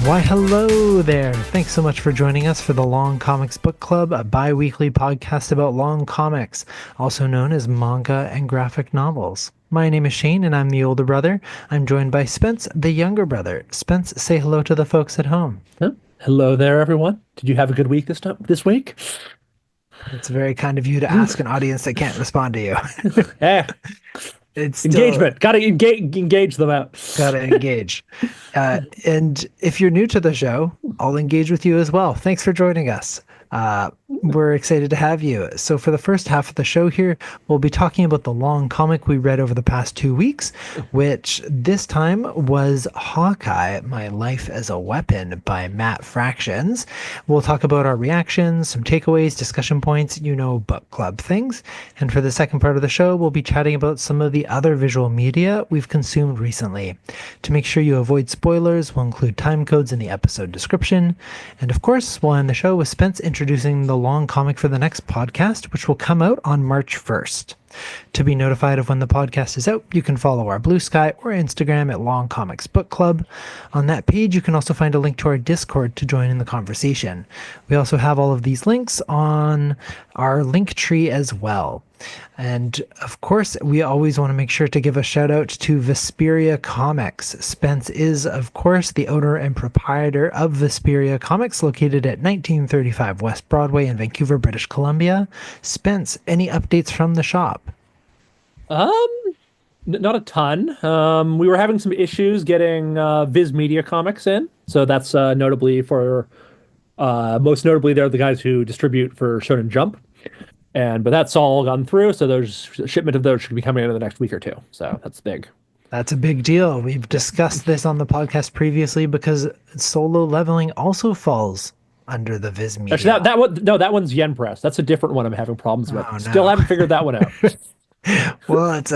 Why, hello there. Thanks so much for joining us for the Long Comics Book Club, a bi-weekly podcast about long comics, also known as manga and graphic novels. My name is Shane, and I'm the older brother. I'm joined by Spence, the younger brother. Spence, say hello to the folks at home. Oh, hello there, everyone. Did you have a good week this week? It's very kind of you to ask an audience that can't respond to you. Yeah, It's still engagement. Got to engage them out. gotta engage. And if you're new to the show, I'll engage with you as well. Thanks for joining us. We're excited to have you. So for the first half of the show here, we'll be talking about the long comic we read over the past 2 weeks, which this time was Hawkeye, My Life as a Weapon by Matt Fractions. We'll talk about our reactions, some takeaways, discussion points, book club things. And for the second part of the show, we'll be chatting about some of the other visual media we've consumed recently. To make sure you avoid spoilers, we'll include time codes in the episode description. And of course, we'll end the show with Spence introducing the long comic for the next podcast, which will come out on March 1st. To be notified of when the podcast is out, you can follow our Blue Sky or Instagram at Long Comics Book Club. On that page, you can also find a link to our Discord to join in the conversation. We also have all of these links on our link tree as well. And of course, we always want to make sure to give a shout out to Vesperia Comics. Spence is, of course, the owner and proprietor of Vesperia Comics, located at 1935 West Broadway in Vancouver, British Columbia. Spence, any updates from the shop? Um, Not a ton. We were having some issues getting Viz Media comics in, so that's notably for most notably they're the guys who distribute for Shonen Jump. But that's all gone through, so there's shipment of those should be coming in the next week or two. So that's big. That's a big deal. We've discussed this on the podcast previously because Solo Leveling also falls under the Viz Media. Actually, that one, no, that one's Yen Press. That's a different one I'm having problems with. Oh, no. Still haven't figured that one out. Well, it's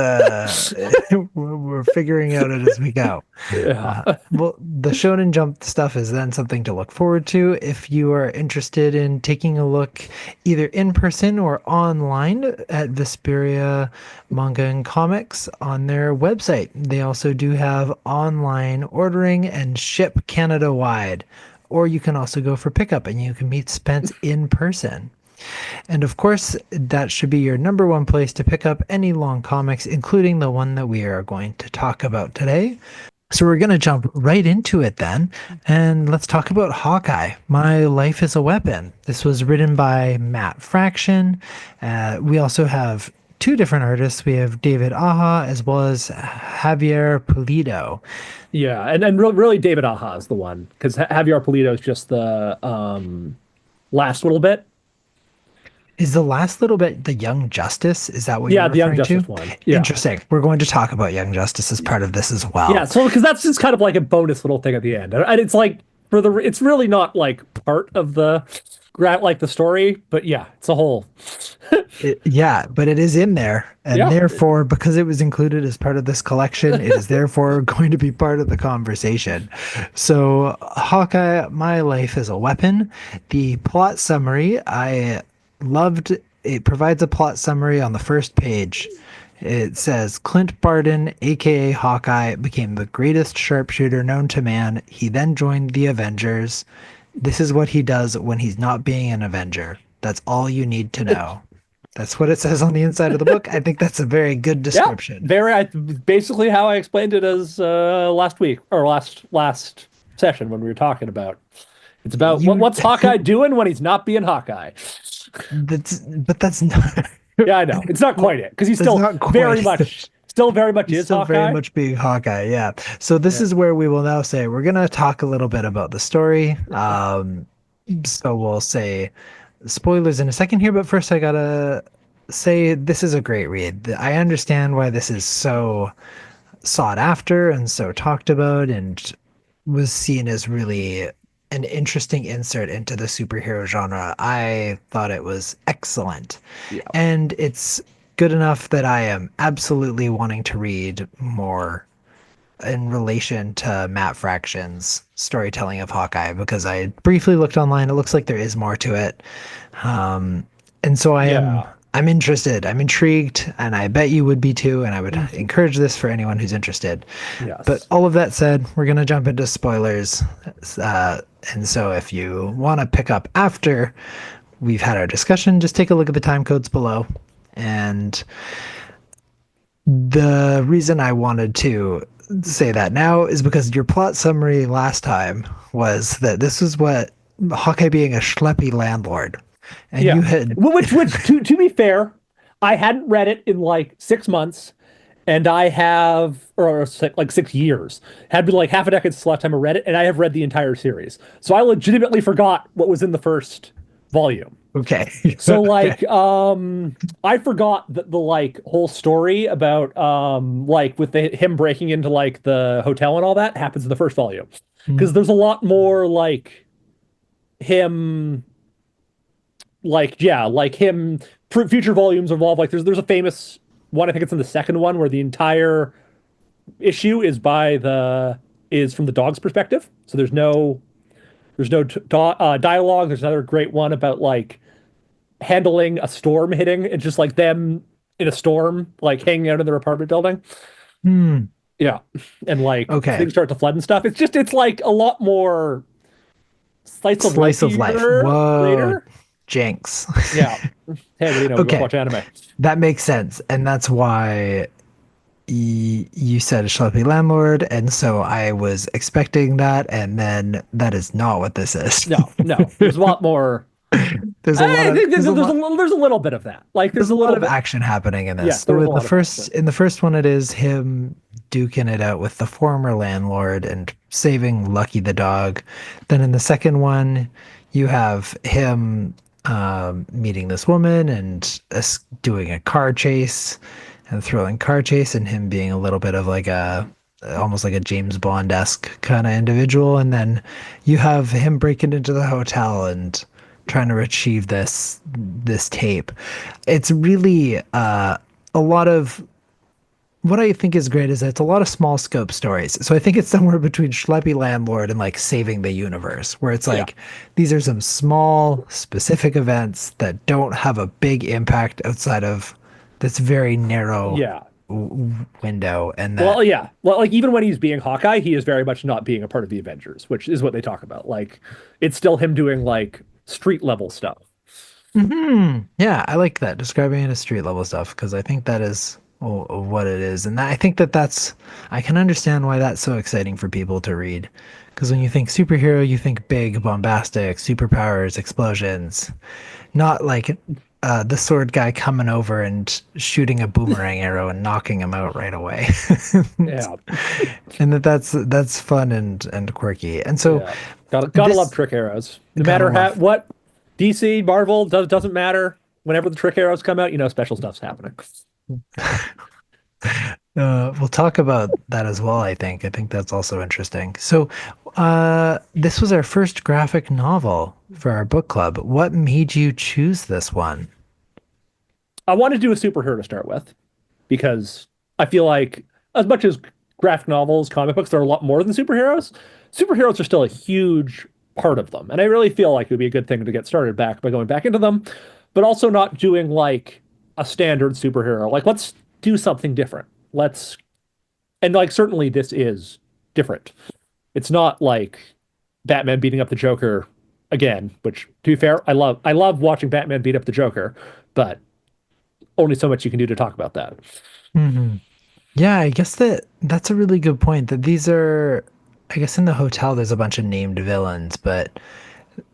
we're figuring out it as we go. Yeah. Well, the Shonen Jump stuff is then something to look forward to if you are interested in taking a look either in person or online at Vesperia Manga and Comics on their website. They also do have online ordering and ship Canada wide, or you can also go for pickup and you can meet Spence in person. And of course, that should be your number one place to pick up any long comics, including the one that we are going to talk about today. So we're going to jump right into it then, and let's talk about Hawkeye, My Life as a Weapon. This was written by Matt Fraction. We also have two different artists. We have David Aja as well as Javier Pulido. Yeah, and really David Aja is the one, because Javier Pulido is just the last little bit. Is the last little bit the Young Justice? Is that what you're the Young referring Justice to? one. Yeah. Interesting. We're going to talk about Young Justice as part of this as well. Yeah, so because that's just kind of like a bonus little thing at the end, and it's like it's really not like part of the the story, but yeah, it's a whole. Yeah, but it is in there, and therefore, because it was included as part of this collection, it is therefore going to be part of the conversation. So, Hawkeye, My Life as a Weapon. The plot summary, I loved. It provides a plot summary on the first page. It says, Clint Barton, aka Hawkeye, became the greatest sharpshooter known to man. He then joined the Avengers. This is what he does when he's not being an Avenger. That's all you need to know. That's what it says on the inside of the book. I think that's a very good description. Yeah, basically how I explained it as last week or last session when we were talking about. It's about what's Hawkeye doing when he's not being Hawkeye. But that's not. Yeah, I know. It's not quite it, because he's still very much is Hawkeye. Very much being Hawkeye, yeah. So this is where we will now say we're going to talk a little bit about the story. So we'll say spoilers in a second here, but first I got to say this is a great read. I understand why this is so sought after and so talked about and was seen as really an interesting insert into the superhero genre. I thought it was excellent. Yeah. And it's good enough that I am absolutely wanting to read more in relation to Matt Fraction's storytelling of Hawkeye, because I briefly looked online. It looks like there is more to it. And so I am I'm interested. I'm intrigued, and I bet you would be too. And I would Mhm. encourage this for anyone who's interested. But Yes. all of that said, we're going to jump into spoilers. Uh, and so if you want to pick up after we've had our discussion, just take a look at the time codes below. And the reason I wanted to say that now is because your plot summary last time was that this is what Hawkeye being a schleppy landlord. And Yeah. you had, Which to be fair, I hadn't read it in like 6 months, and I have, or like 6 years, had been like half a decade since the last time I read it, and I have read the entire series. So I legitimately forgot what was in the first volume. okay. So Okay. like I forgot the like whole story about like with him breaking into like the hotel and all that happens in the first volume. Because there's a lot more like him like yeah, like him future volumes involve like there's a famous one, I think it's in the second one, where the entire issue is from the dog's perspective. So there's no dialogue. There's another great one about like handling a storm hitting and just like them in a storm, like hanging out in their apartment building. Hmm. Yeah. And like Okay. things start to flood and stuff. It's like a lot more slice of Slice of life. lifeier Whoa. later. Jinx. Yeah. Hey, what do you know? We both Okay. watch anime. That makes sense. And that's why you said a schleppy landlord. And so I was expecting that. And then that is not what this is. No, no. There's a lot more. I think There's a lot there's a little bit of that. Like there's there's a a lot little of bit. action happening in this. Yes, there So is a lot of action. in the first one it is him duking it out with the former landlord and saving Lucky the dog. Then in the second one you have him meeting this woman and doing a car chase and a thrilling car chase and him being a little bit of like a almost like a James Bond-esque kind of individual. And then you have him breaking into the hotel and trying to retrieve this tape. It's really a lot of what I think is great is that it's a lot of small scope stories. So I think it's somewhere between Schleppy Landlord and like Saving the Universe, where it's Yeah, like these are some small, specific events that don't have a big impact outside of this very narrow yeah. window. And that, Well, yeah. Well, like even when he's being Hawkeye, he is very much not being a part of the Avengers, which is what they talk about. Like it's still him doing like street level stuff. mhm. Yeah, I like that describing it as street level stuff because I think that is what it is, and I think that's I can understand why that's so exciting for people to read. Because when you think superhero, you think big, bombastic, superpowers, explosions, not like the sword guy coming over and shooting a boomerang arrow and knocking him out right away. Yeah, And that's fun and quirky. And so yeah. Gotta love this trick arrows. No gotta matter love what DC, Marvel doesn't matter. Whenever the trick arrows come out, you know special stuff's happening. we'll talk about that as well, I think. I think that's also interesting. So, this was our first graphic novel for our book club. What made you choose this one? I wanted to do a superhero to start with because I feel like as much as graphic novels, comic books, they're a lot more than superheroes. Superheroes are still a huge part of them, and I really feel like it would be a good thing to get started back by going back into them, but also not doing like a standard superhero. Like let's do something different. Let's and like certainly this is different. It's not like Batman beating up the Joker again, which to be fair, I love watching Batman beat up the Joker, but only so much you can do to talk about that. Hmm. Yeah, I guess that's a really good point. That these are, I guess in the hotel there's a bunch of named villains, but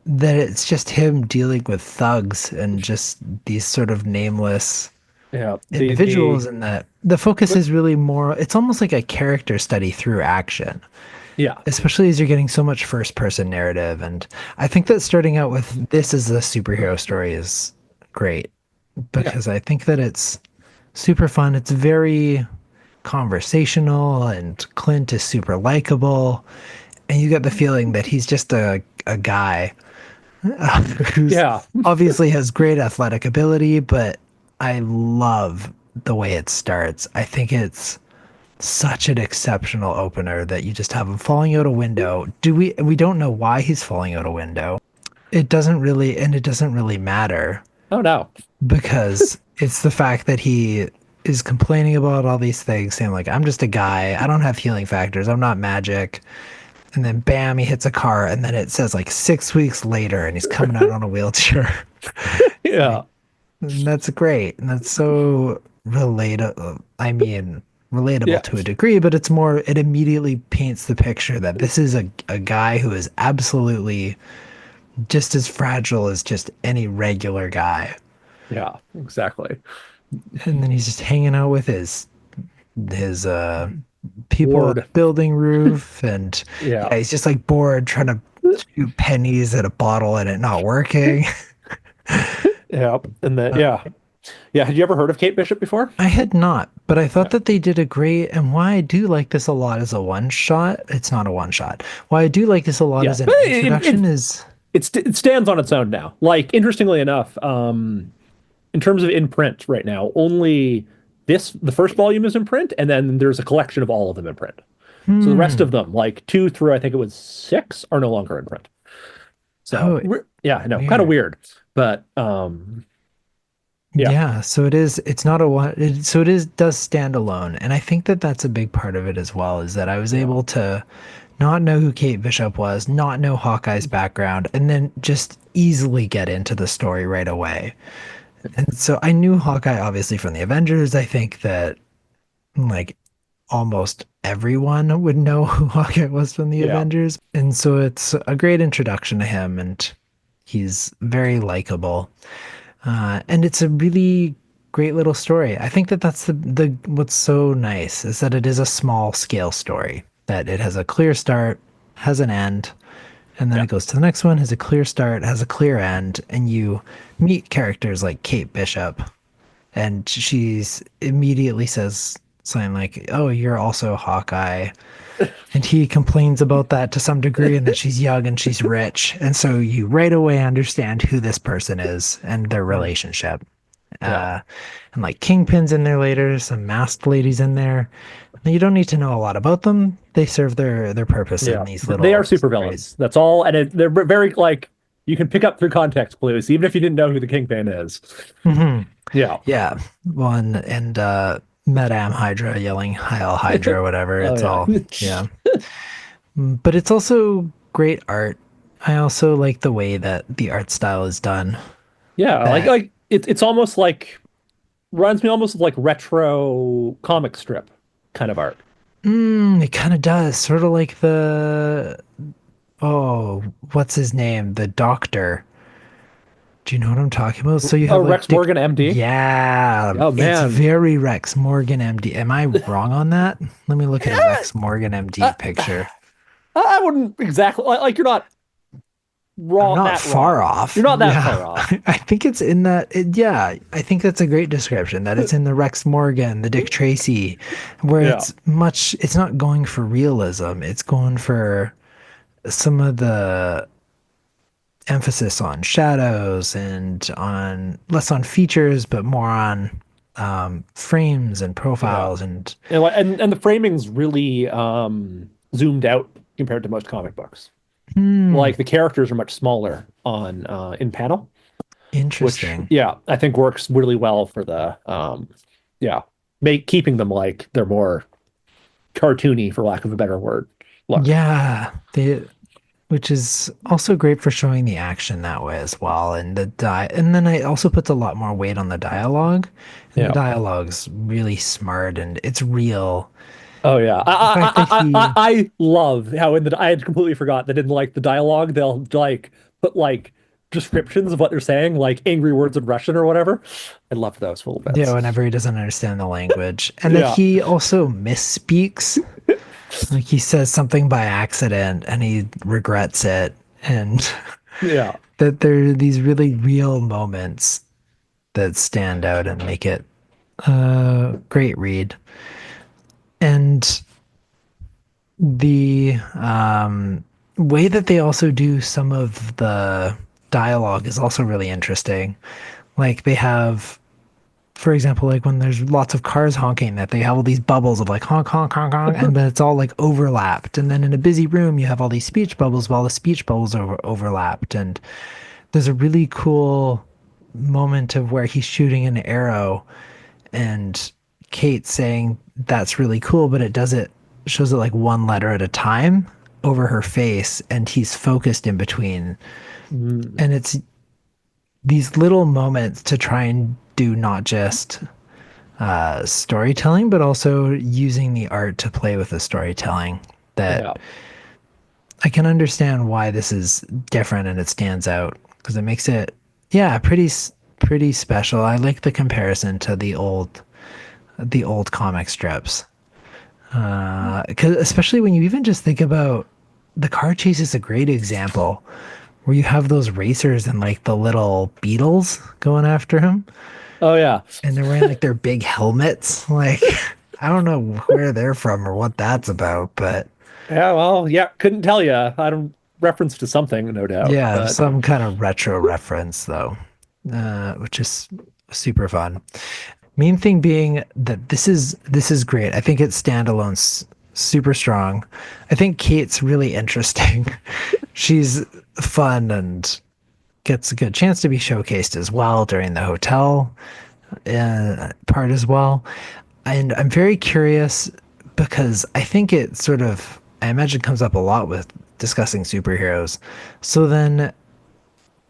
that it's just him dealing with thugs and just these sort of nameless Yeah, the individuals, and that the focus but is really more, it's almost like a character study through action, yeah, especially as you're getting so much first person narrative. And I think that starting out with this as a superhero story is great yeah, because I think that it's super fun. It's very conversational, and Clint is super likable. And you get the feeling that he's just a guy who's yeah, obviously has great athletic ability, but I love the way it starts. I think it's such an exceptional opener that you just have him falling out a window. We don't know why he's falling out a window. It doesn't really matter oh no, because it's the fact that he is complaining about all these things, saying like, "I'm just a guy. I don't have healing factors. I'm not magic." And then bam, he hits a car, and then it says like 6 weeks later, and he's coming out on a wheelchair. Yeah. Like, and that's great, and that's so relatable. I mean, relatable Yeah. to a degree, but it's more. It immediately paints the picture that this is a guy who is absolutely just as fragile as just any regular guy. Yeah, exactly. And then he's just hanging out with his people on Ward. the building roof, and Yeah. yeah, he's just like bored trying to shoot pennies at a bottle and it not working. Yeah. And then yeah. Yeah. Had you ever heard of Kate Bishop before? I had not, but I thought Yeah. that they did a great, and why I do like this a lot as a one shot, it's not a one shot. Why I do like this a lot Yeah. as an But introduction is, it stands on its own now. Like, interestingly enough, in terms of in print right now, only the first volume is in print, and then there's a collection of all of them in print. So the rest hmm, of them, like two through I think it was six, are no longer in print. So oh, yeah, I know, kind of weird. weird, but yeah, Yeah, so it's not a one, so it is does stand alone. And I think that that's a big part of it as well, is that I was yeah, able to not know who Kate Bishop was, not know Hawkeye's background, and then just easily get into the story right away. And so I knew Hawkeye obviously from the Avengers. I think that like almost everyone would know who Hawkeye was from the yeah, Avengers. And so it's a great introduction to him, and he's very likable. And it's a really great little story. I think that that's the what's so nice is that it is a small scale story, that it has a clear start, has an end, and then yeah, it goes to the next one, has a clear start, has a clear end, and you meet characters like Kate Bishop, and she's immediately says something like, "Oh, you're also Hawkeye." And he complains about that to some degree, and that she's young and she's rich. And so you right away understand who this person is and their mm, relationship. yeah, Uh, and like Kingpin's in there later, some masked ladies in there. You don't need to know a lot about them. They serve their purpose in yeah. these They are little super stories. villains. That's all, and they're very like you can pick up through context clues, even if you didn't know who the Kingpin is. Hmm. Yeah. Yeah. One and Madame Hydra yelling Heil Hydra or whatever. Oh It's yeah. all yeah. But it's also great art. I also like the way that the art style is done. Yeah, That it's almost like reminds me almost of like retro comic strip kind of art. it kind of does. Sort of like the oh, what's his name? The doctor. Do you know what I'm talking about? So you Oh, have like Rex Dick. Morgan, MD. Yeah, Oh it's man. very Rex Morgan MD. Am I wrong on that? Let me look at a Yeah, Rex Morgan MD I, picture. I wouldn't exactly like you're not I'm wrong not that far wrong. You're off. not that Yeah, far off. I think it's in that. Yeah, I think that's a great description. That it's in the Rex Morgan, the Dick Tracy, where Yeah. it's much. It's not going for realism. It's going for some of the emphasis on shadows and on less on features, but more on frames and Yeah. profiles. And And the framing's really zoomed out compared to most comic books. hmm, Like the characters are much smaller on in panel, which interesting. yeah, I think works really well for the yeah, make keeping them like they're more cartoony for lack of a better word. Look. Yeah, which is also great for showing the action that way as well. And then it also puts a lot more weight on the dialogue. And the Yeah. dialogue's really smart and it's real. Oh yeah. The fact that he I love how I had completely forgot that in like the dialogue they'll like put like descriptions of what they're saying, like angry words in Russian or whatever. I love those little yeah, bits. whenever he doesn't understand the language. And that Yeah. he also misspeaks. Like he says something by accident and he regrets it. And Yeah. that there are these really real moments that stand out and make it a great read. And the way that they also do some of the dialogue is also really interesting. Like they have, for example, like when there's lots of cars honking, that they have all these bubbles of like honk, honk, honk, honk, and then it's all like overlapped. And then in a busy room, you have all these speech bubbles while the speech bubbles are overlapped. And there's a really cool moment of where he's shooting an arrow and Kate saying that's really cool, but it does it shows it like one letter at a time over her face, and he's focused in between. Mm, And it's these little moments to try and do not just storytelling, but also using the art to play with the storytelling that yeah. I can understand why this is different and it stands out because it makes it, yeah, pretty special. I like the comparison to the old comic strips. 'Cause especially when you even just think about the car chase is a great example where you have those racers and like the little beetles going after him Oh yeah. and they're wearing like their big helmets. Like, I don't know where they're from or what that's about, but Yeah, well, yeah, couldn't tell you. I don't reference to something, no doubt, yeah, but some kind of retro reference though, which is super fun. Main thing being that this is great. I think it's standalone's super strong. I think Kate's really interesting. She's fun and gets a good chance to be showcased as well during the hotel part as well. And I'm very curious because I think it sort of, I imagine, comes up a lot with discussing superheroes. So then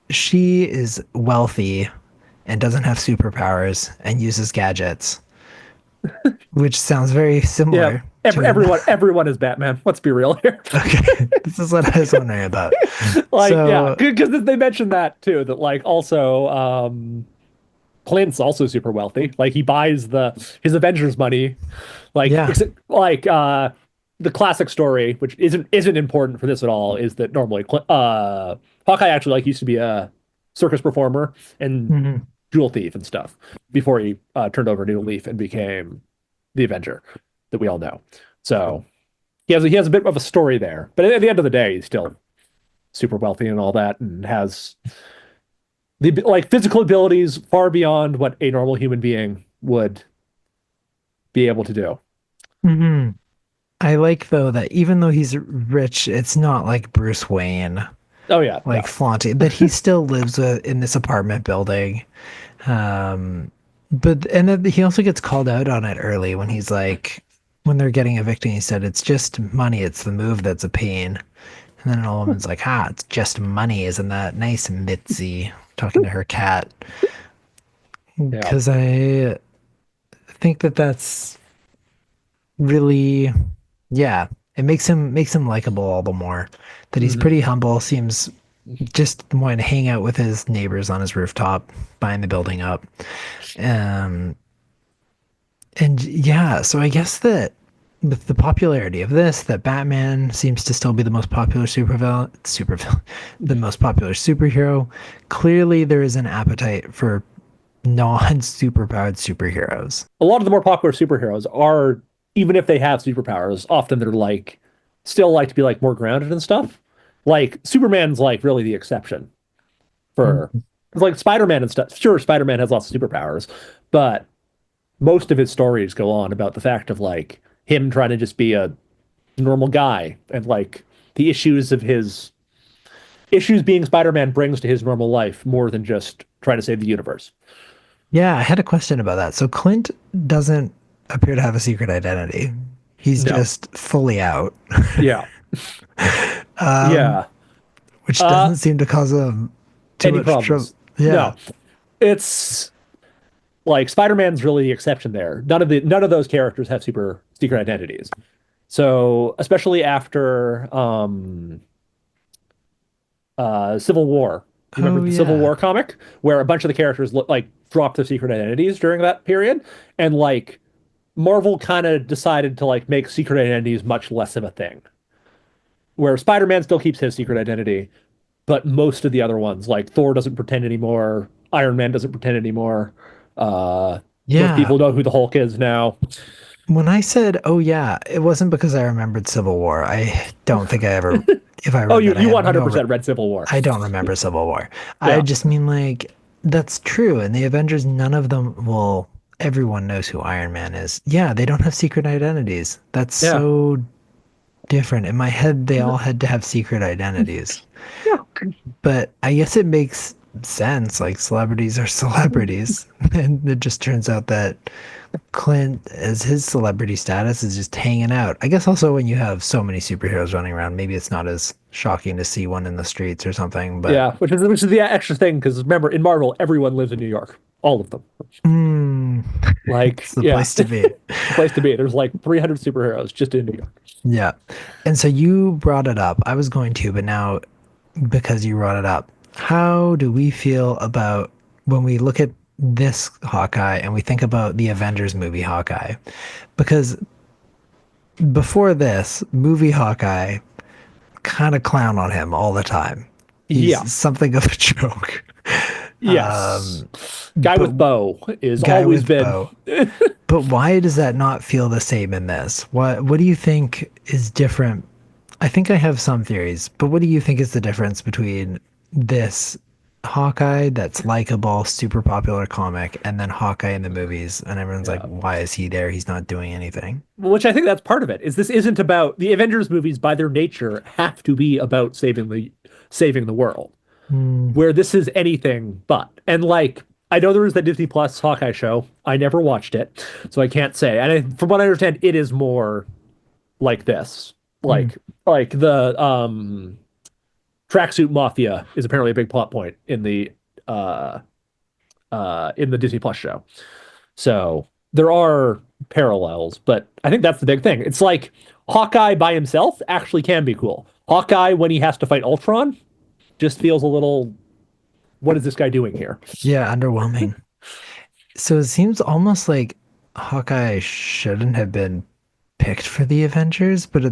she is wealthy and doesn't have superpowers and uses gadgets, which sounds very yeah, similar to an. everyone is Batman. Let's be real here. Okay, this is what I was wondering about. Like, yeah, So, because they mentioned that too, that like also Clint's also super wealthy. Like he buys the his Avengers money. Like yeah. the classic story, which isn't important for this at all, is that normally Hawkeye actually like used to be a circus performer and Mhm. jewel thief and stuff before he turned over a new leaf and became the Avenger that we all know. So he has a bit of a story there, but at the end of the day, he's still super wealthy and all that, and has the like physical abilities far beyond what a normal human being would be able to do. Mhm. I like though that even though he's rich, it's not like Bruce Wayne, Oh yeah, like no, flaunting that he still lives in this apartment building. Um, but and then he also gets called out on it early when he's like, when they're getting evicted, he said, "It's just money. It's the move that's a pain." And then an old woman's like, "Ha, it's just money. Isn't that nice, Mitzi?" Talking to her cat. yeah, Because I think that that's really, yeah, it makes him likable all the more. That he's mhm, pretty humble, seems just wanting to hang out with his neighbors on his rooftop, buying the building up. Um, and yeah, so I guess that with the popularity of this, that Batman seems to still be the most popular the most popular superhero. Clearly, there is an appetite for non-superpowered superheroes. a lot of the more popular superheroes are, even if they have superpowers, often they're like still like to be like more grounded and stuff. Like Superman's like really the exception for Mhm. like Spider-Man and stuff. Sure, Spider-Man has lots of superpowers, but most of his stories go on about the fact of like him trying to just be a normal guy and like the issues being Spider-Man brings to his normal life more than just trying to save the universe. Yeah, I had a question about that. So Clint doesn't appear to have a secret identity. He's No. just fully out, Yeah. um, Yeah. which Uh, doesn't seem to cause him too any much trouble. problems? Yeah. No. It's like Spider-Man's really the exception there. None of those characters have super secret identities. So, especially after Civil War. You remember Oh the Civil yeah. War comic where a bunch of the characters like dropped their secret identities during that period, and like Marvel kind of decided to like make secret identities much less of a thing. Where Spider-Man still keeps his secret identity, but most of the other ones, like Thor doesn't pretend anymore, Iron Man doesn't pretend anymore. Uh, Most Yeah. people know who the Hulk is now. When I said, "Oh yeah," it wasn't because I remembered Civil War. I don't think I ever, if I Oh, read that, I you had no. 100% read Civil War. I don't remember Civil War. I Yeah, just mean like that's true. And the Avengers, none of them will. Everyone knows who Iron Man is. Yeah, they don't have secret identities. That's yeah, so different. In my head, they all had to have secret identities. yeah. But I guess it makes sense. Like celebrities are celebrities. And it just turns out that Clint, as his celebrity status, is just hanging out. I guess also when you have so many superheroes running around, maybe it's not as shocking to see one in the streets or something, but Yeah, which is the extra thing because remember in Marvel everyone lives in New York, all of them. mm, Like it's the yeah, place to be. the place to be. There's like 300 superheroes just in New York. Yeah. And so you brought it up. I was going to, but now because you brought it up, how do we feel about when we look at this Hawkeye and we think about the Avengers movie Hawkeye? Because before this, movie Hawkeye kind of clown on him all the time. Yeah. He's something of a joke. Yes. Um, Guy but with bow is guy always with been. bow. But why does that not feel the same in this? What do you think is different? I think I have some theories, but what do you think is the difference between this Hawkeye that's likable, super popular comic, and then Hawkeye in the movies? And everyone's like, Yeah. why is he there? He's not doing anything. Which I think that's part of it. Is this isn't about the Avengers movies by their nature have to be about saving the world. Hmm. Where this is anything but. And like I know there was the Disney Plus Hawkeye show. I never watched it, so I can't say. And from what I understand, it is more like this. Hmm. Like the tracksuit mafia is apparently a big plot point uh in the Disney Plus show. So there are parallels, but I think that's the big thing. It's like Hawkeye by himself actually can be cool. Hawkeye when he has to fight Ultron just feels a little what is this guy doing here? Yeah, underwhelming. So it seems almost like Hawkeye shouldn't have been picked for the Avengers, but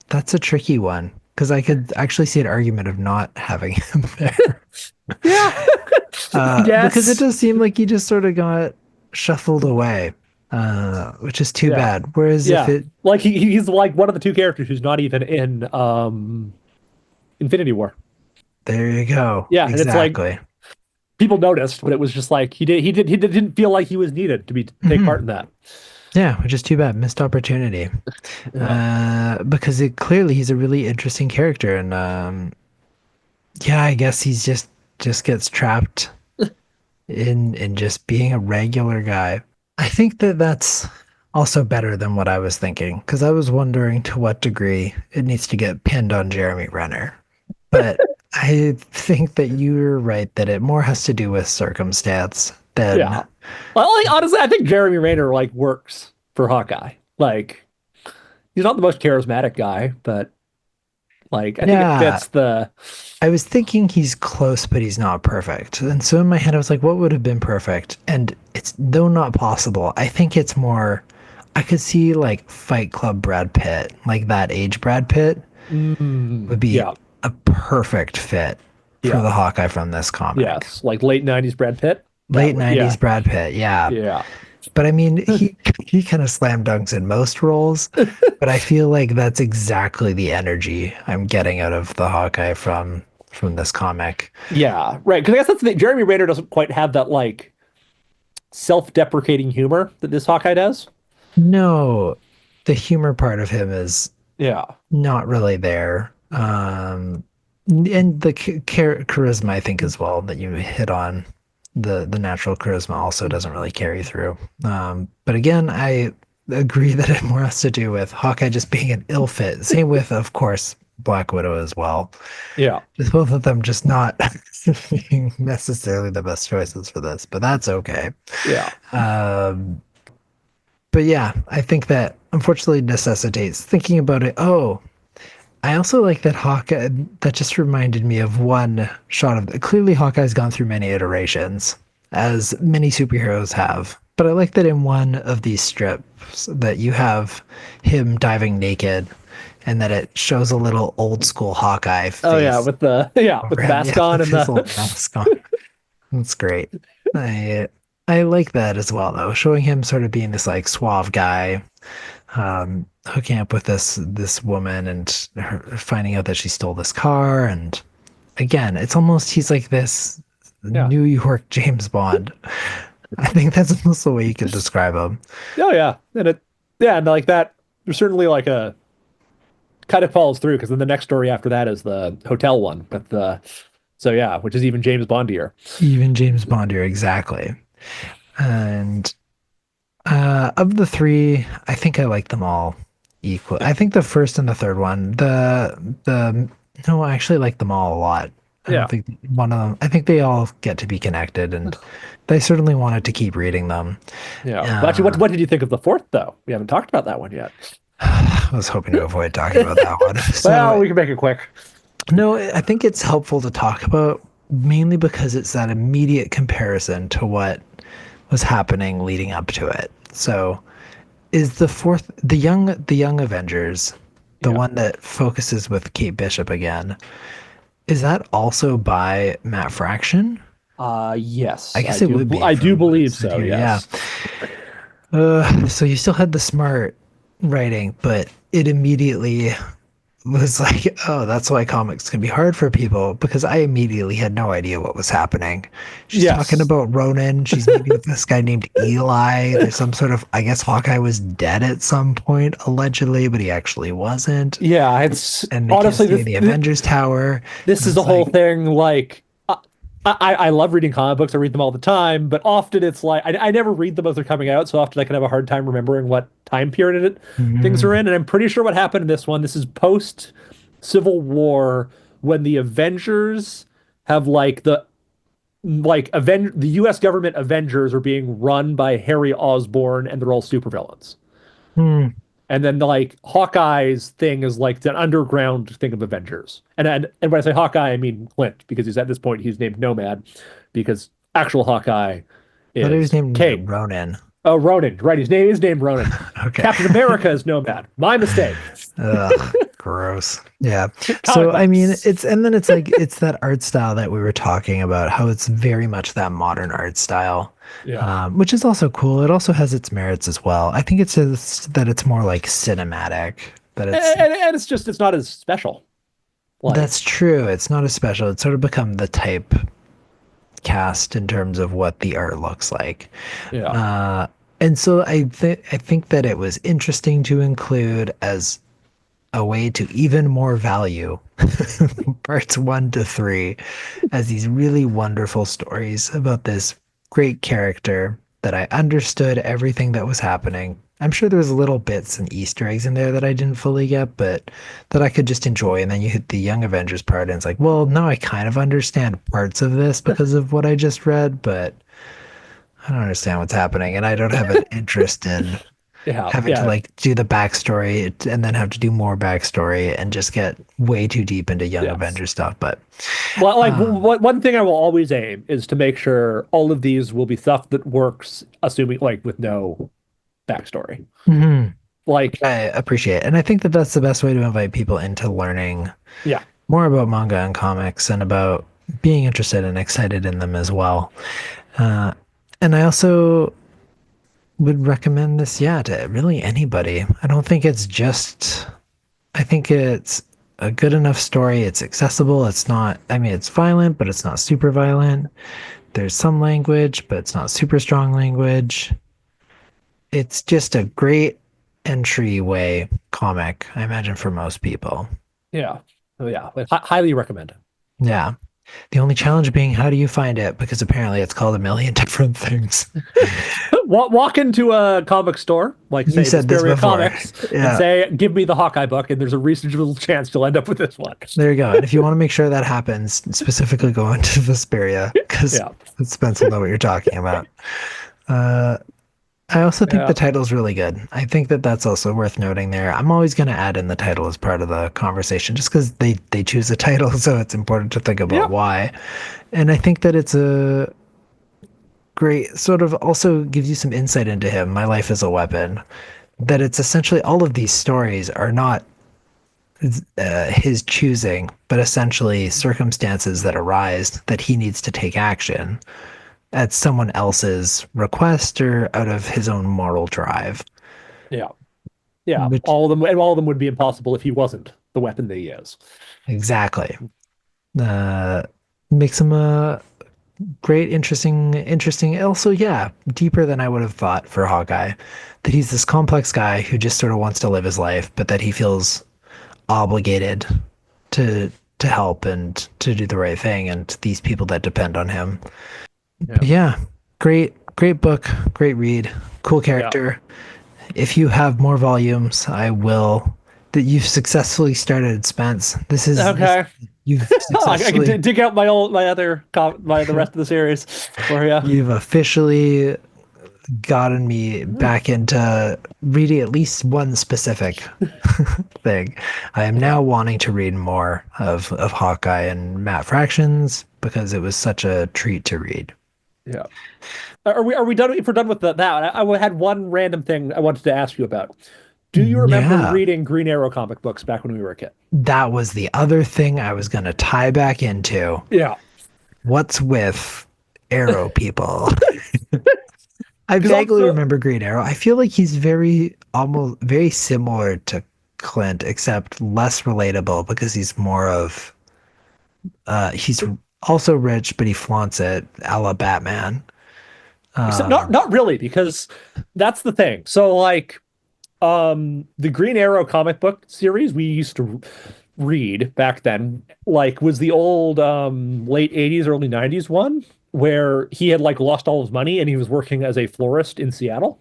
that's a tricky one because I could actually see an argument of not having him there. Yeah. Because it Yes. does seem like he just sort of got shuffled away, which is too Yeah. bad. Whereas if Yeah. it, Like he's like one of the two characters who's not even in Infinity War. there you go, Yeah, and it's like exactly. people noticed, but it was just like he didn't feel like he was needed to be take Hmm. part in that. Yeah, which is too bad, missed opportunity. Yeah. Because it clearly he's a really interesting character, and yeah, I guess just gets trapped in just being a regular guy. I think that that's also better than what I was thinking because I was wondering to what degree it needs to get pinned on Jeremy Renner. But I think that you're right that it more has to do with circumstance than Yeah. Well, like, honestly, I think Jeremy Renner like works for Hawkeye. Like he's not the most charismatic guy, but like I think it yeah, fits the I was thinking he's close, but he's not perfect. And so in my head, I was like, what would have been perfect? And it's though not possible. I think it's more, I could see like Fight Club Brad Pitt, like that age Brad Pitt would be yeah. a perfect fit for Yeah. the Hawkeye from this comic. Yes. Like late 90s Brad Pitt. That Late would 90s yeah. Brad Pitt, yeah. Yeah. But I mean, he kind of slam dunks in most roles, but I feel like that's exactly the energy I'm getting out of the Hawkeye from this comic. Yeah, right. Because I guess that's the thing. Jeremy Renner doesn't quite have that like self-deprecating humor that this Hawkeye does. No, the humor part of him is Yeah. not really there. And the charisma, I think, as well, that you hit on, the natural charisma also doesn't really carry through. But again, I agree that it more has to do with Hawkeye just being an ill fit. Same with, of course, Black Widow as well. Yeah. Just both of them just not being necessarily the best choices for this, but that's okay. Yeah. Um, but yeah, I think that unfortunately necessitates thinking about it. Oh, I also like that Hawkeye, that just reminded me of one shot of clearly Hawkeye's gone through many iterations, as many superheroes have. But I like that in one of these strips that you have him diving naked and that it shows a little old school Hawkeye Oh yeah, face with over the him. mask Yeah, on with and his the old mask on. That's great. I I like that as well though, showing him sort of being this like suave guy, hooking up with this woman and her finding out that she stole this car. And again, it's almost he's like this yeah. New York James Bond. I think that's almost the way you could describe him. Oh yeah. And it yeah, and like that there's certainly like a kind of follows through because then the next story after that is the hotel one with the So yeah, which is even James Bondier. Even James Bondier, exactly. And of the three, I think I like them all equal. I think the first and the third one, the no, I actually like them all a lot. I don't Yeah. think one of them. I think they all get to be connected, and they certainly wanted to keep reading them. Yeah. But actually, Uh, what did you think of the fourth though? We haven't talked about that one yet. I was hoping to avoid talking about that one. So Well, we can make it quick. no, I think it's helpful to talk about mainly because it's that immediate comparison to what was happening leading up to it. So is the fourth the young Avengers, the Yeah. one that focuses with Kate Bishop again, is that also by Matt Fraction? I Yes, guess it would be I do from what it believe said so. here, yeah. Yes. So you still had the smart writing, but it immediately was like, oh, that's why comics can be hard for people because I immediately had no idea what was happening. She's talking Yes. about Ronan. She's meeting with this guy named Eli. There's some sort of, I guess Hawkeye was dead at some point, allegedly, but he actually wasn't. Yeah, it's And they can't honestly stay in the Avengers Tower. this And is the it's whole like, thing. Like, I love reading comic books. I read them all the time, but often it's like I never read them as they're coming out, so often I can have a hard time remembering what time period things are mm, in. And I'm pretty sure what happened in this one. This is post Civil War when the Avengers have the U.S. government Avengers are being run by Harry Osborn, and they're all supervillains. mm, And then like Hawkeye's thing is like an underground thing of Avengers. And when I say Hawkeye, I mean Clint, because he's at this point he's named Nomad, because actual Hawkeye I thought he was is named Kate. Ronan. Oh, Ronan, right? His name is named Ronan. Okay. Captain America is Nomad. My mistake. Ugh, gross. Yeah. Comic So I mean, books. it's and then it's like it's that art style that we were talking about, how it's very much that modern art style, Yeah. which is also cool. It also has its merits as well. I think it's just that it's more like cinematic. That it's And it's not as special. Like, that's true. It's not as special. It's sort of become the type cast in terms of what the art looks like. yeah. Uh, and so I think that it was interesting to include as a way to even more value parts 1 to 3 as these really wonderful stories about this great character that I understood everything that was happening. I'm sure there was little bits and Easter eggs in there that I didn't fully get, but that I could just enjoy. And then you hit the Young Avengers part, and it's like, well, now I kind of understand parts of this because of what I just read, but I don't understand what's happening, and I don't have an interest in Yeah. having to Yeah. like do the backstory and then have to do more backstory and just get way too deep into Young Yes. Avenger stuff. But Well, like uh, one thing I will always aim is to make sure all of these will be stuff that works, assuming like with no backstory. mhm, Like, I appreciate it. And I think that that's the best way to invite people into learning yeah, more about manga and comics and about being interested and excited in them as well. Uh, and I also would recommend this, yeah, to really anybody. I don't think it's just, I think it's a good enough story. It's accessible. It's not, I mean, it's violent, but it's not super violent. There's some language, but it's not super strong language. It's just a great entryway comic, I imagine, for most people. yeah, oh, yeah. But highly recommend it. Yeah. The only challenge being, how do you find it? Because apparently it's called a million different things. Walk into a comic store, like You say said this Vesperia before. Comics, and Yeah. say, "Give me the Hawkeye book," and there's a reasonable chance you'll end up with this one. There you go. And if you want to make sure that happens, specifically go into Vesperia because Yeah, Spence will know what you're talking about. Uh, I also think yeah, the title's really good. I think that that's also worth noting there. I'm always going to add in the title as part of the conversation just because they choose a title, so it's important to think about yeah, why. And I think that it's a great sort of also gives you some insight into him. My life is a weapon. That it's essentially all of these stories are not his choosing, but essentially circumstances that arise that he needs to take action at someone else's request or out of his own moral drive. yeah, yeah. Which All of them would be impossible if he wasn't the weapon that he is. exactly uh, makes him a great, interesting. Also, yeah, deeper than I would have thought for Hawkeye. That he's this complex guy who just sort of wants to live his life, but that he feels obligated to to help and to do the right thing, and these people that depend on him. Yeah. But yeah, great book, great read, cool Yeah. character. If you have more volumes, I will. That you've successfully started, Spence. This Okay. you've I can successfully dig out the rest of the series for you. you've officially gotten me back into reading at least one specific thing. I am Yeah. now wanting to read more of Hawkeye and Matt Fractions because it was such a treat to read. Yeah. Are we done? If we're done with that, I had one random thing I wanted to ask you about. Do you remember Yeah, reading Green Arrow comic books back when we were a kid? that was the other thing I was going to tie back into. Yeah. What's with Arrow people? I Because vaguely also, remember Green Arrow. I feel like he's very almost very similar to Clint, except less relatable because he's more of he's also rich, but he flaunts it, a la Batman. except not Um, not really, because that's the thing. So like the Green Arrow comic book series we used to read back then, like, was the old late 80s, early 90s one where he had like lost all his money and he was working as a florist in Seattle.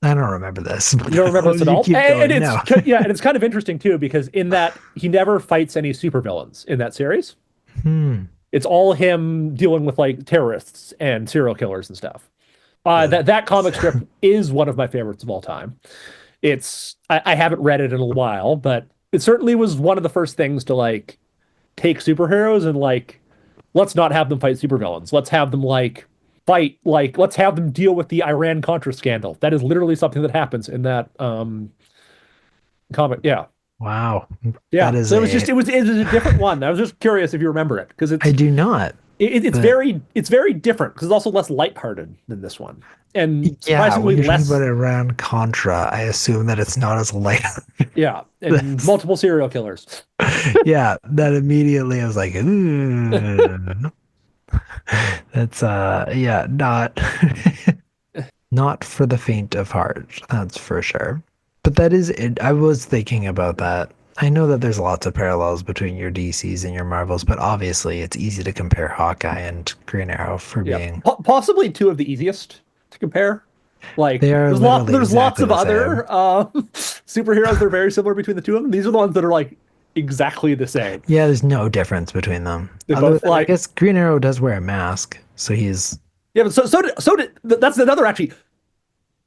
I don't remember this, You don't remember but this at you all? keep And going. it's No. yeah, and it's kind of interesting too because in that he never fights any supervillains in that series. Hmm. It's all him dealing with like terrorists and serial killers and stuff. That comic strip is one of my favorites of all time. I haven't read it in a while, but it certainly was one of the first things to like take superheroes and like let's not have them fight supervillains. Let's have them let's have them deal with the Iran Contra scandal. That is literally something that happens in that comic. Yeah. Wow. That Yeah. is So a it was a different one. I was just curious if you remember it because I do not, but it's very different because it's also less lighthearted than this one and yeah, when surprisingly you're talking about less. it around Contra, I assume that it's not as light. Yeah, and That's, multiple serial killers. yeah, that immediately I was like, ooh, that's yeah, not not for the faint of heart, that's for sure. But that is it. I was thinking about that. I know that there's lots of parallels between your DCs and your Marvels, but obviously it's easy to compare Hawkeye and Green Arrow for Yeah, being possibly two of the easiest to compare. Like they are literally there's lots exactly of the same. other superheroes that are very similar between the two of them. These are the ones that are like exactly the same. Yeah, there's no difference between them. They Other both than I like guess Green Arrow does wear a mask, so he's yeah, but that's another actually.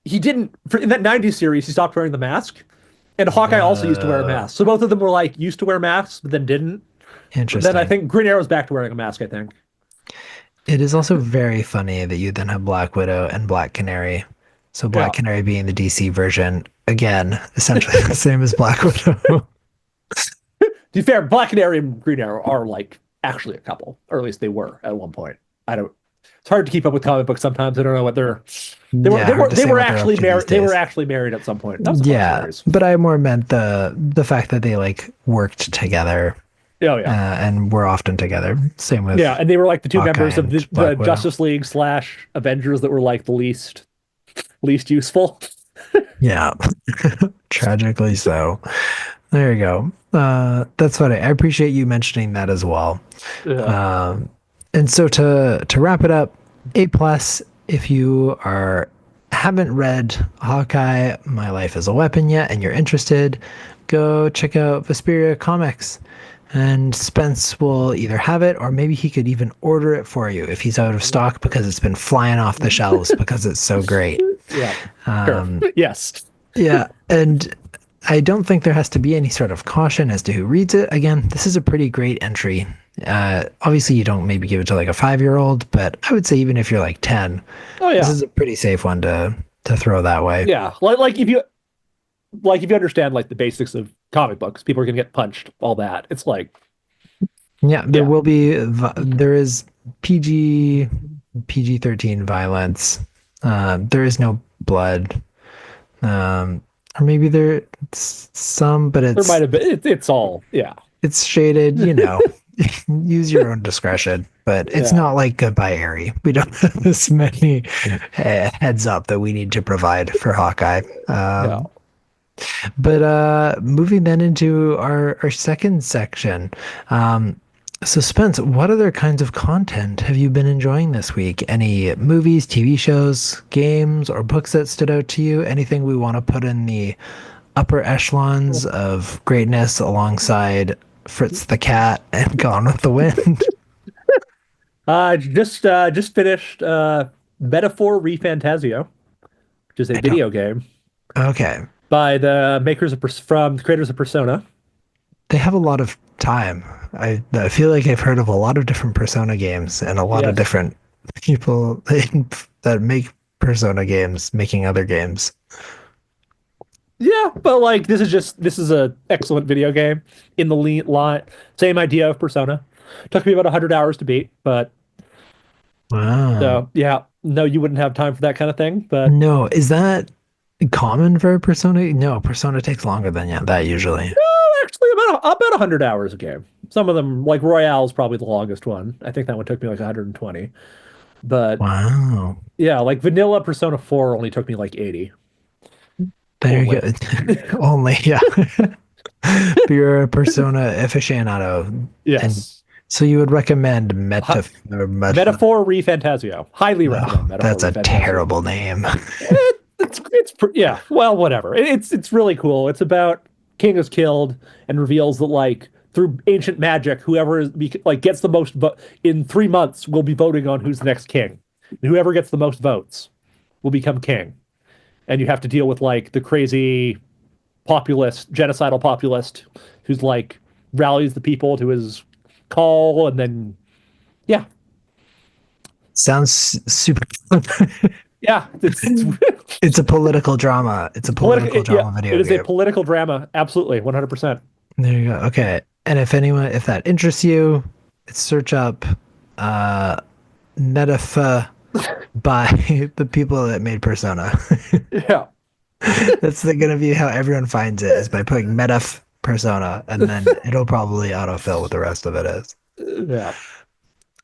He didn't in that '90s series. He stopped wearing the mask, and Hawkeye also used to wear a uh mask. So both of them were like used to wear masks, but then didn't. But then I interesting. think Green Arrow's back to wearing a mask. I think. It is also very funny that you then have Black Widow and Black Canary. So Yeah. Black Canary being the DC version, again, essentially the same as Black Widow. To be fair, Black Canary and Green Arrow are like actually a couple, or at least they were at one point. I don't. It's hard to keep up with comic books sometimes. I don't know what they're. Yeah, hard to They say were what they're up actually to these married. They were days. actually married at some point. That was a fun Yeah, series. but I more meant the fact that they like worked together Oh yeah, and were often together. Same with yeah, and they were like the two Hawkeye members of and the Black Widow. Justice League slash Avengers that were like the least useful. Yeah, tragically so. There you go. That's funny. I appreciate you mentioning that as well. Yeah, Um, and so to wrap it up, A plus if you are haven't read Hawkeye, My Life as a Weapon yet, and you're interested, go check out Vesperia Comics. And Spence will either have it or maybe he could even order it for you if he's out of stock because it's been flying off the shelves because it's so great. yeah, sure. Um, Yes, yeah, and I don't think there has to be any sort of caution as to who reads it. Again, this is a pretty great entry. Obviously, you don't maybe give it to like a 5-year-old, but I would say even if you're like 10, oh this yeah, is a pretty safe one to throw that way. yeah. Like if you understand like the basics of comic books, people are gonna get punched, all that. It's like Yeah, there yeah, will be there is PG-13 violence. There is no blood. Or maybe there's some, but there might have been. It's all yeah, it's shaded, use your own discretion, but it's yeah, not like Goodbye Harry. We don't have as many heads up that we need to provide for Hawkeye. yeah. But moving then into our second section. Um, so Spence, what other kinds of content have you been enjoying this week? Any movies, TV shows, games, or books that stood out to you? Anything we want to put in the upper echelons of greatness alongside Fritz the Cat and Gone with the Wind? Just finished Metaphor ReFantazio, which is a I don't. video game Okay. by the makers of from the creators of Persona. They have a lot of time. I feel like I've heard of a lot of different Persona games and a lot of Yes. different people that make Persona games making other games. Yeah, but like this is a excellent video game in the lean line. Same idea of Persona. Took me about 100 hours to beat, but Wow. so yeah, no, you wouldn't have time for that kind of thing. But No, is that common for Persona? No, Persona takes longer than yeah, that usually. actually, about 100 hours a game. Some of them, like Royale, is probably the longest one. I think that one took me like 120. But Wow. yeah, like vanilla Persona 4 only took me like 80 There you only. go. Only, yeah. But you're a Persona aficionado. And Yes. so you would recommend Hi- Meta. Metaphor ReFantazio. Highly recommend Oh, Metaphor that's a ReFantazio. terrible name. Yeah, well, whatever. It's really cool. It's about king is killed and reveals that like through ancient magic, whoever is like gets the most vote in 3 months will be voting on who's the next king. And whoever gets the most votes will become king. And you have to deal with like the crazy populist, genocidal populist who's like rallies the people to his call, and then yeah, Sounds super fun. yeah, It's a political drama. It's a political Yeah, drama it video is a game. political drama. Absolutely, 100%. There you go. Okay. And if that interests you, search up uh Metafa by the people that made Persona. Yeah, That's gonna be how everyone finds it is by putting Metaf Persona, and then it'll probably autofill what the rest of it is. yeah.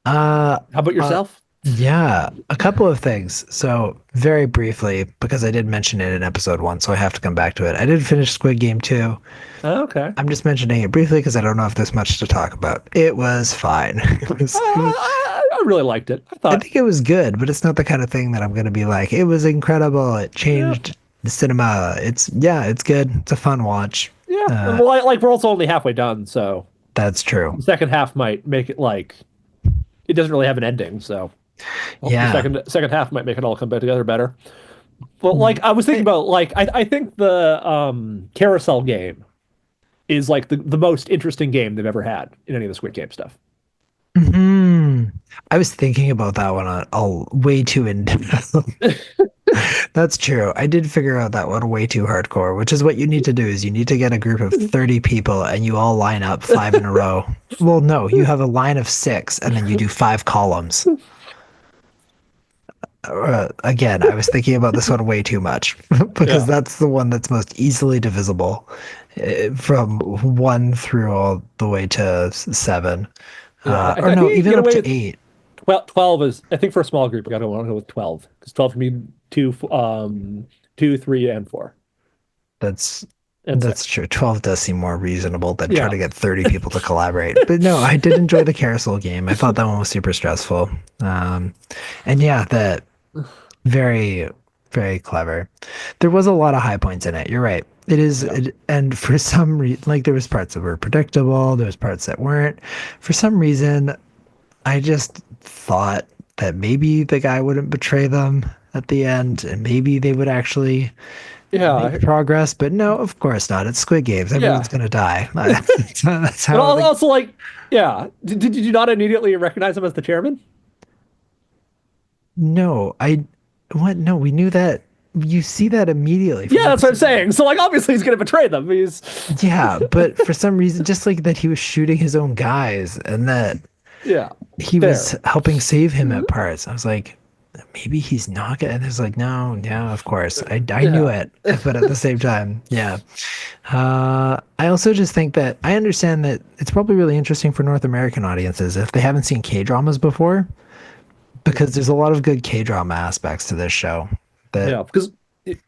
Uh, How about uh yourself? yeah, a couple of things. So very briefly, because I did mention it in episode one, so I have to come back to it. I did finish Squid Game 2. Oh, okay. I'm just mentioning it briefly because I don't know if there's much to talk about. It was fine. I really liked it. I I thought, think it was good, but it's not the kind of thing that I'm going to be like, it was incredible. It yeah, changed the cinema. It's good. It's a fun watch. yeah. And Uh, well, like we're also only halfway done, so that's true. the second half might make it like it doesn't really have an ending, so hopefully Yeah. second half might make it all come back together better. But like I was thinking about like I think the carousel game is like the most interesting game they've ever had in any of the Squid Game stuff. Hmm. I was thinking about that one way too in depth. That's true. I did figure out that one way too hardcore, which is what you need to do is you need to get a group of 30 people and you all line up five in a row. Well, no, you have a line of six and then you do five columns. Again, I was thinking about this one way too much because Yeah. that's the one that's most easily divisible from one through all the way to seven. Yeah, Or I no, think you can even get up away to with eight. 12 is, I think for a small group, you gotta want to go with 12 because 12 can be two, three, and four That's and that's six. true. 12 does seem more reasonable than trying Yeah, to get 30 people to collaborate. But no, I did enjoy the carousel game. I thought that one was super stressful. And yeah, that very, very clever. There was a lot of high points in it. You're right. yeah, And for some reason, like there was parts that were predictable, there was parts that weren't. For some reason, I just thought that maybe the guy wouldn't betray them at the end, and maybe they would actually yeah, make progress. But no, of course not. It's Squid Games. Everyone's yeah. gonna die. That's And how the. also like, yeah, did you not immediately recognize him as the chairman? No, I. What? No, we knew that. You see that immediately Yeah, from that's what I'm episode one. saying. So like, obviously he's gonna betray them. He's Yeah, but for some reason, just like that, he was shooting his own guys, and that yeah, he was fair. helping save him at parts. I was like, maybe he's not gonna. And it's like, no, yeah, of course. I knew Yeah, it, but at the same time, yeah. I also just think that I understand that it's probably really interesting for North American audiences if they haven't seen K dramas before, because there's a lot of good K drama aspects to this show. That yeah, because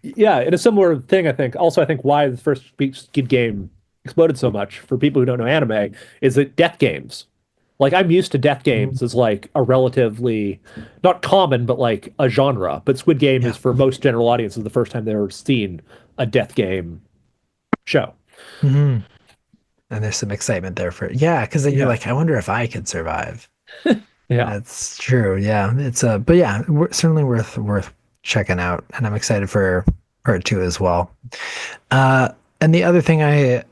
Yeah, in a similar thing, I think. Also, I think why the first Squid Game exploded so much for people who don't know anime is that death games. Like I'm used to death Mhm. games as like a relatively not common, but like a genre. But Squid Game Yeah. is for most general audiences the first time they've ever seen a death game show. Hmm. And there's some excitement there for yeah, because then you're Yeah. like, I wonder if I could survive. Yeah. That's true. Yeah, it's but yeah, certainly worth checking out, and I'm excited for part two as well. And the other thing I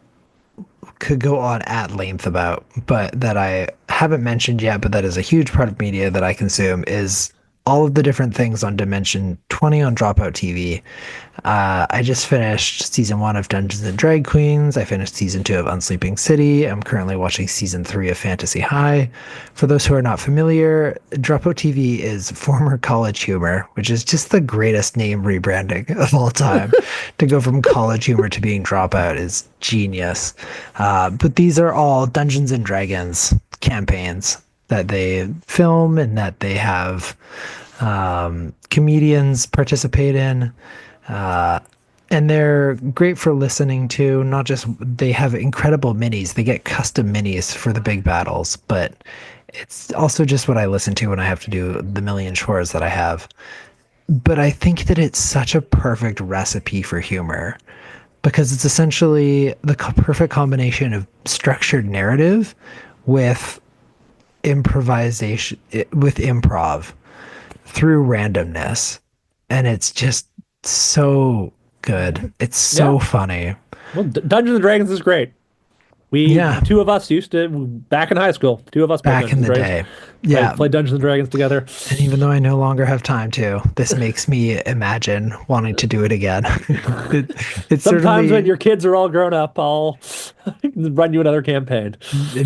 could go on at length about, but that I haven't mentioned yet, but that is a huge part of media that I consume is all of the different things on Dimension 20 on Dropout TV. I just finished season one of Dungeons and Drag Queens. I finished season two of Unsleeping City. I'm currently watching season three of Fantasy High. For those who are not familiar, Dropout TV is former College Humor, which is just the greatest name rebranding of all time. To go from College Humor to being Dropout is genius. But these are all Dungeons and Dragons campaigns that they film and that they have comedians participate in. Uh, and they're great for listening to. Not just they have incredible minis. They get custom minis for the big battles, but it's also just what I listen to when I have to do the million chores that I have. But I think that it's such a perfect recipe for humor because it's essentially the perfect combination of structured narrative with improvisation, with improv through randomness. And it's just so good. It's Yeah. so funny. Well, Dungeons and Dragons is great. We, Yeah, the two of us used to, back in high school, two of us played back Dungeons in and the Dragons, day. Yeah. played Dungeons and Dragons together. And even though I no longer have time to, this makes me imagine wanting to do it again. it, it's Sometimes when certainly your kids are all grown up, I'll run you another campaign.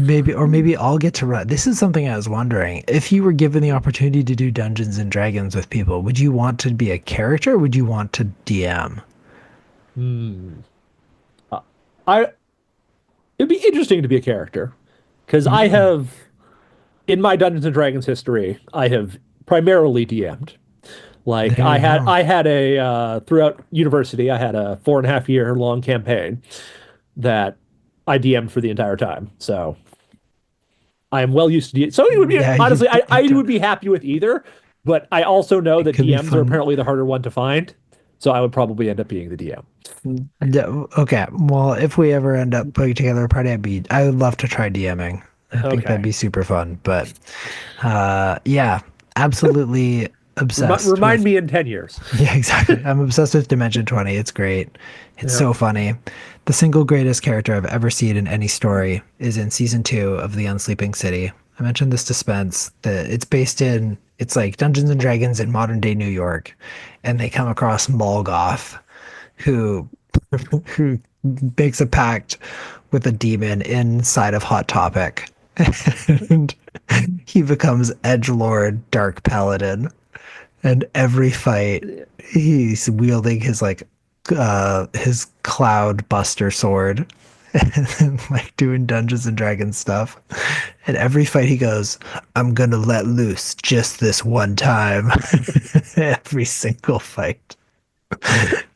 maybe, or maybe I'll get to run. This is something I was wondering. If you were given the opportunity to do Dungeons and Dragons with people, would you want to be a character or would you want to DM? Hmm. Uh, I It'd be interesting to be a character because I Mm, have in my Dungeons and Dragons history, I have primarily DM'd. Like there you go. I had a throughout university, I had a 4.5 year long campaign that I DM'd for the entire time. So I am well used to D. So it would be Yeah, honestly, I you've done. would be happy with either, but I also know It that could be DMs are fun. apparently the harder one to find. So I would probably end up being the DM. Yeah, okay. Well, if we ever end up putting together a party, I would love to try DMing. I think that'd Okay. be super fun. But yeah, absolutely obsessed Remind with me in 10 years. yeah, exactly. I'm obsessed with Dimension 20. It's great. It's Yeah. so funny. The single greatest character I've ever seen in any story is in season two of The Unsleeping City. I mentioned this to Spence that it's like Dungeons and Dragons in modern day New York, and they come across Molgoth, who who makes a pact with a demon inside of Hot Topic. And he becomes Edgelord Dark Paladin. And every fight, he's wielding his Cloud Buster sword and like doing Dungeons and Dragons stuff. And every fight he goes, I'm gonna let loose just this one time. Every single fight.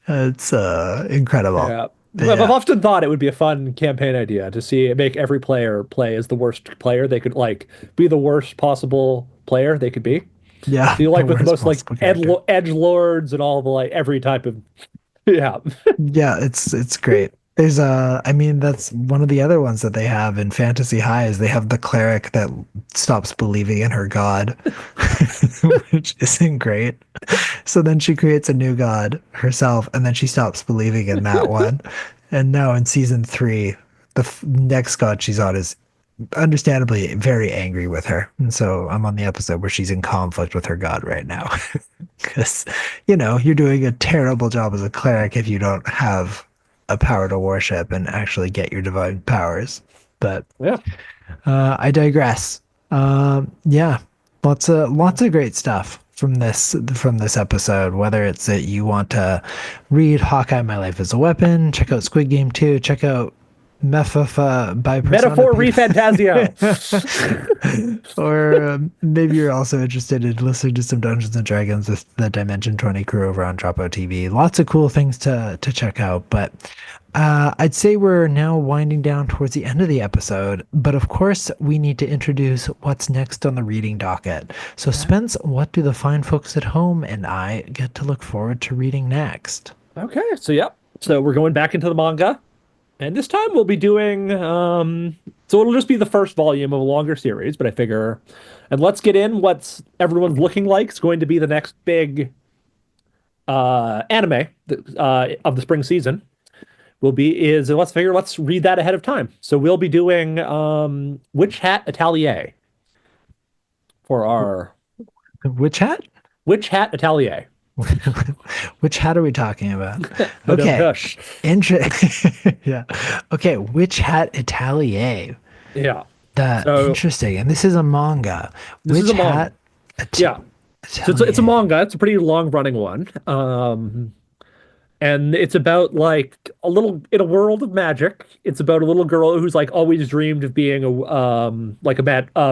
It's incredible. Yeah. I've Yeah. often thought it would be a fun campaign idea to see make every player play as the worst player they could like be the worst possible player they could be. Yeah. So you The like with the worst most like possible character. edge lords and all the like every type of yeah. Yeah, it's great. There's I mean that's one of the other ones that they have in Fantasy High is they have the cleric that stops believing in her god, which isn't great. So then she creates a new god herself, and then she stops believing in that one. And now in season three, the next god she's on is understandably very angry with her. And so I'm on the episode where she's in conflict with her god right now. Because, you're doing a terrible job as a cleric if you don't have a power to worship and actually get your divine powers. But Yeah. I digress. Yeah, lots of great stuff from this episode. Whether it's that you want to read Hawkeye, My Life as a Weapon, check out Squid Game 2, check out by Persona Metaphor people. ReFantazio. Or maybe you're also interested in listening to some Dungeons and Dragons with the Dimension 20 crew over on Dropout TV. Lots of cool things to check out. But I'd say we're now winding down towards the end of the episode. But of course, we need to introduce what's next on the reading docket. So, Spence, what do the fine folks at home and I get to look forward to reading next? Okay, so yep. So we're going back into the manga. And this time we'll be doing so it'll just be the first volume of a longer series, but I figure and let's get in what's everyone's looking like. It's going to be the next big anime of the spring season. Will be is let's read that ahead of time. So we'll be doing Witch Hat Atelier for our Which hat? Witch Hat Atelier. Which hat are we talking about? Madame Okay. Hush. Yeah. Okay. Which Hat Atelier? Yeah. So Interesting. And this is a manga. this is Which a manga. Hat Yeah. So it's a Atelier? manga. It's a pretty long running one. And it's about like a little in a world of magic. It's about a little girl who's like always dreamed of being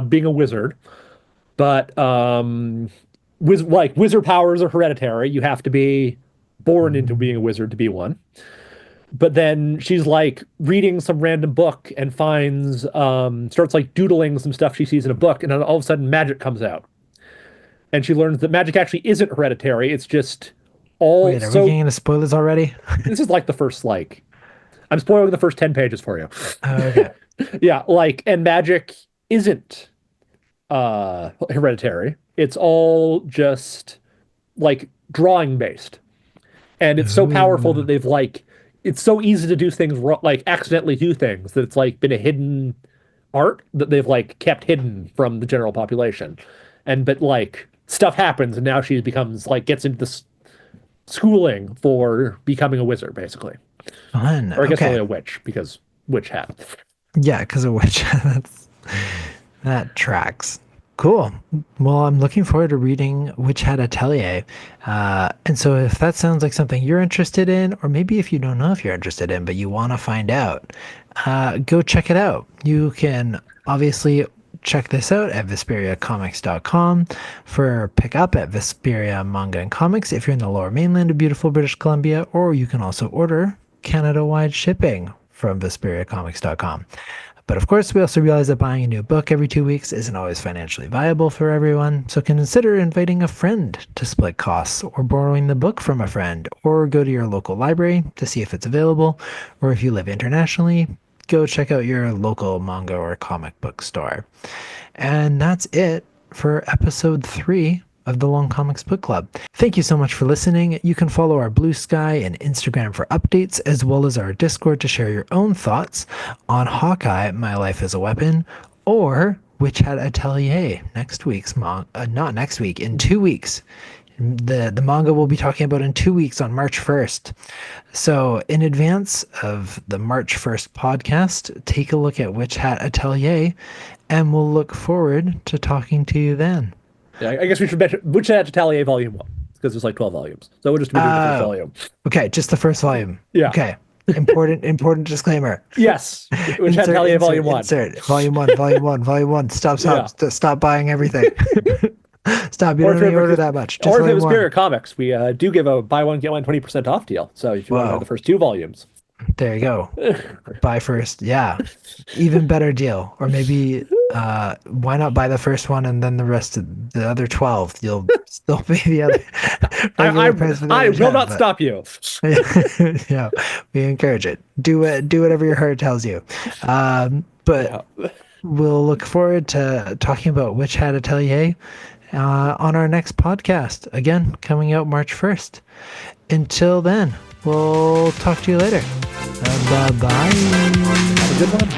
being a wizard. But wizard powers are hereditary. You have to be born into being a wizard to be one. But then she's like reading some random book and finds starts like doodling some stuff she sees in a book, and then all of a sudden magic comes out. And she learns that magic actually isn't hereditary. It's just all Wait, are we getting into spoilers already? this is like the first like I'm spoiling the first 10 pages for you. Okay. Yeah, like and magic isn't hereditary. It's all just like drawing based. And it's so powerful that Ooh. they've like it's so easy to do things like accidentally do things that it's like been a hidden art that they've like kept hidden from the general population. And but like stuff happens and now she becomes like gets into this schooling for becoming a wizard basically. Fun. Or I guess Okay. only a witch because witch hat. Yeah, because of which that tracks. Cool. Well, I'm looking forward to reading Witch Hat Atelier. And so if that sounds like something you're interested in, or maybe if you don't know if you're interested in, but you want to find out, go check it out. You can obviously check this out at VesperiaComics.com for pick up at Vesperia Manga and Comics if you're in the lower mainland of beautiful British Columbia, or you can also order Canada-wide shipping from VesperiaComics.com. But of course, we also realize that buying a new book every 2 weeks isn't always financially viable for everyone, so consider inviting a friend to split costs, or borrowing the book from a friend, or go to your local library to see if it's available, or if you live internationally, go check out your local manga or comic book store. And that's it for episode 3 of the Long Comics Book Club. Thank you so much for listening. You can follow our Blue Sky and Instagram for updates, as well as our Discord to share your own thoughts on Hawkeye, My Life as a Weapon, or Witch Hat Atelier next week's not next week, in 2 weeks. The manga we'll be talking about in 2 weeks on March 1st. So in advance of the March 1st podcast, take a look at Witch Hat Atelier, and we'll look forward to talking to you then. Yeah, I guess we should mention Witch Hat Atelier Volume 1, because there's like 12 volumes. So we'll just be doing the first volume. Okay, just the first volume. Yeah. Okay. Important disclaimer. Yes. Witch Hat Atelier Volume 1. Insert. Volume 1, Volume 1. Stop buying everything. Stop, you don't need to order that much. Just Or if it volume was 1. Spirit Comics, we do give a buy one, get one 20% off deal. So if you want to buy the first 2 volumes. There you go. Buy first. Yeah. Even better deal. Or maybe why not buy the first one and then the rest of the other 12? You'll still pay the other. I will not stop you. Yeah, we encourage it. Do whatever your heart tells you. But we'll look forward to talking about Witch Hat Atelier on our next podcast. Again, coming out March 1st. Until then, we'll talk to you later. Bye-bye. Have a good one.